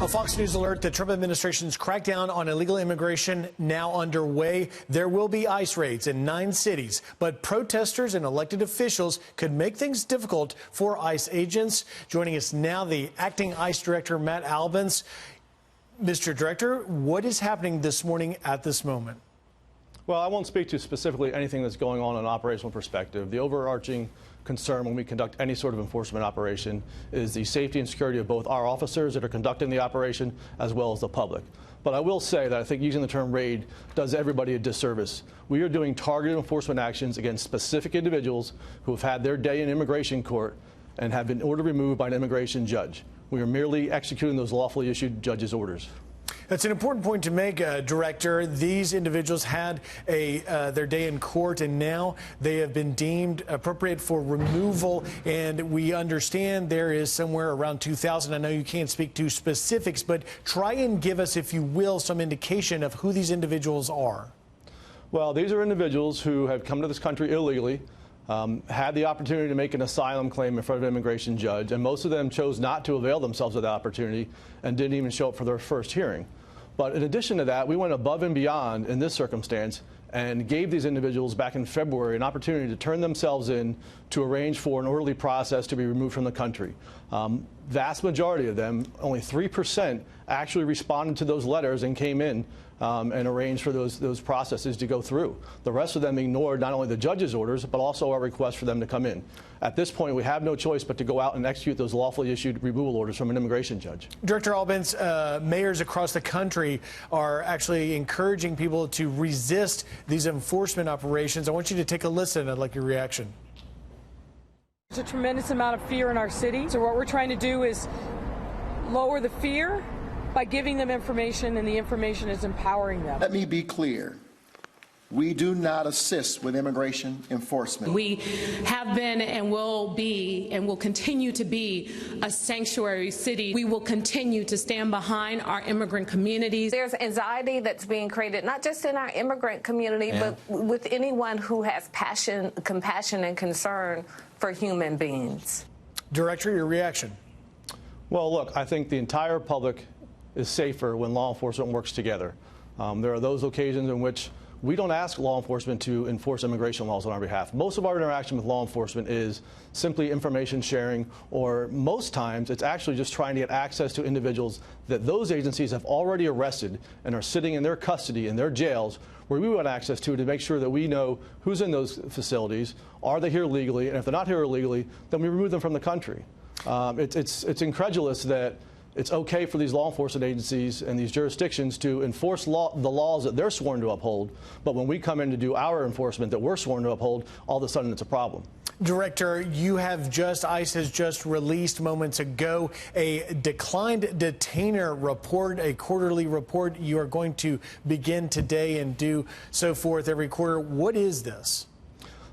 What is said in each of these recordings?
A Fox News alert: the Trump administration's crackdown on illegal immigration now underway. There will be ICE raids in 9 cities, but protesters and elected officials could make things difficult for ICE agents. Joining us now, the acting ICE director, Matt Albence. Mr. Director, what is happening this morning at this moment? Well, I won't speak to specifically anything that's going on in an operational perspective. The overarching concern when we conduct any sort of enforcement operation is the safety and security of both our officers that are conducting the operation as well as the public. But I will say that I think using the term raid does everybody a disservice. We are doing targeted enforcement actions against specific individuals who have had their day in immigration court and have been ordered removed by an immigration judge. We are merely executing those lawfully issued judge's orders. That's an important point to make, Director. These individuals had their day in court, and now they have been deemed appropriate for removal. And we understand there is somewhere around 2,000. I know you can't speak to specifics, but try and give us, if you will, some indication of who these individuals are. Well, these are individuals who have come to this country illegally, had the opportunity to make an asylum claim in front of an immigration judge, and most of them chose not to avail themselves of that opportunity and didn't even show up for their first hearing. But in addition to that, we went above and beyond in this circumstance and gave these individuals back in February an opportunity to turn themselves in to arrange for an orderly process to be removed from the country. Vast majority of them, only 3%, actually responded to those letters and came in and arranged for those processes to go through. The rest of them ignored not only the judge's orders, but also our request for them to come in. At this point, we have no choice but to go out and execute those lawfully issued removal orders from an immigration judge. Director Albence, mayors across the country are actually encouraging people to resist these enforcement operations. I want you to take a listen. I'd like your reaction. There's a tremendous amount of fear in our city. So what we're trying to do is lower the fear by giving them information, and the information is empowering them. Let me be clear. We do not assist with immigration enforcement. We have been and will be and will continue to be a sanctuary city. We will continue to stand behind our immigrant communities. There's anxiety that's being created, not just in our immigrant community, but with anyone who has passion, compassion, and concern for human beings. Director, your reaction. Well, look, I think the entire public is safer when law enforcement works together. There are those occasions in which we don't ask law enforcement to enforce immigration laws on our behalf. Most of our interaction with law enforcement is simply information sharing, or most times it's actually just trying to get access to individuals that those agencies have already arrested and are sitting in their custody in their jails, where we want access to make sure that we know who's in those facilities, are they here legally, and if they're not here illegally, then we remove them from the country. It's incredulous that it's okay for these law enforcement agencies and these jurisdictions to enforce the laws that they're sworn to uphold, but when we come in to do our enforcement that we're sworn to uphold, all of a sudden it's a problem. Director, ICE has just released moments ago a declined detainer report, a quarterly report. You are going to begin today and do so forth every quarter. What is this?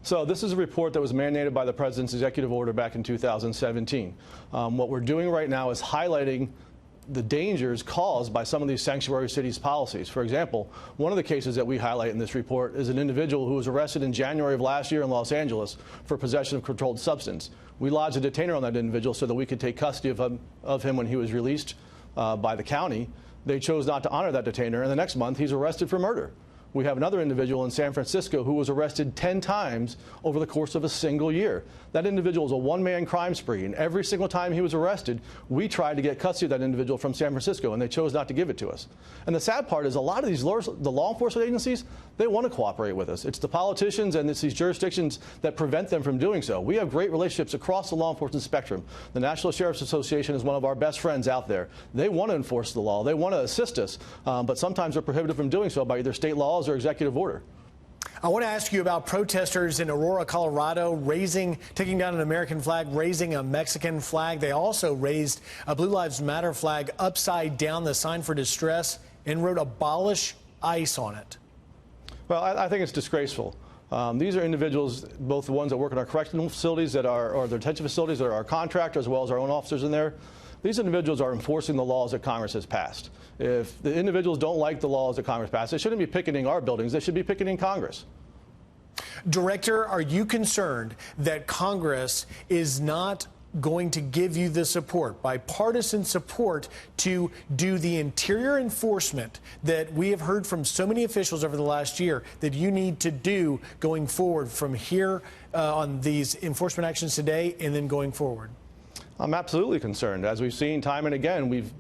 So this is a report that was mandated by the President's executive order back in 2017. What we're doing right now is highlighting the dangers caused by some of these sanctuary cities policies. For example, one of the cases that we highlight in this report is an individual who was arrested in January of last year in Los Angeles for possession of controlled substance. We lodged a detainer on that individual so that we could take custody of him when he was released by the county. They chose not to honor that detainer, and the next month he's arrested for murder. We have another individual in San Francisco who was arrested 10 times over the course of a single year. That individual was a one-man crime spree, and every single time he was arrested, we tried to get custody of that individual from San Francisco, and they chose not to give it to us. And the sad part is a lot of these the law enforcement agencies, they want to cooperate with us. It's the politicians and it's these jurisdictions that prevent them from doing so. We have great relationships across the law enforcement spectrum. The National Sheriff's Association is one of our best friends out there. They want to enforce the law. They want to assist us, but sometimes they're prohibited from doing so by either state laws or executive order. I want to ask you about protesters in Aurora, Colorado, taking down an American flag, raising a Mexican flag. They also raised a Blue Lives Matter flag upside down, the sign for distress, and wrote "Abolish ICE" on it. Well, I think it's disgraceful. These are individuals, both the ones that work in our correctional facilities or the detention facilities that are our contractors, as well as our own officers in there. These individuals are enforcing the laws that Congress has passed. If the individuals don't like the laws that Congress passed, they shouldn't be picketing our buildings. They should be picketing Congress. Director, are you concerned that Congress is not going to give you the support, bipartisan support, to do the interior enforcement that we have heard from so many officials over the last year that you need to do going forward from here on these enforcement actions today and then going forward? I'm absolutely concerned. As we've seen time and again, we've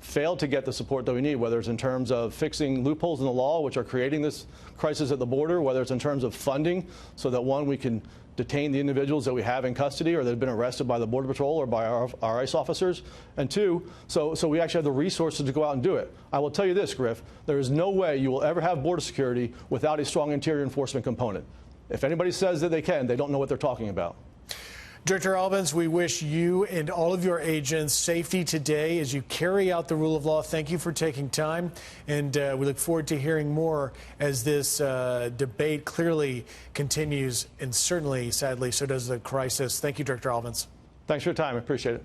failed to get the support that we need, whether it's in terms of fixing loopholes in the law, which are creating this crisis at the border, whether it's in terms of funding so that, one, we can detain the individuals that we have in custody or that have been arrested by the Border Patrol or by our ICE officers, and two, so we actually have the resources to go out and do it. I will tell you this, Griff, there is no way you will ever have border security without a strong interior enforcement component. If anybody says that they can, they don't know what they're talking about. Director Albans, we wish you and all of your agents safety today as you carry out the rule of law. Thank you for taking time, and we look forward to hearing more as this debate clearly continues, and certainly, sadly, so does the crisis. Thank you, Director Albans. Thanks for your time. I appreciate it.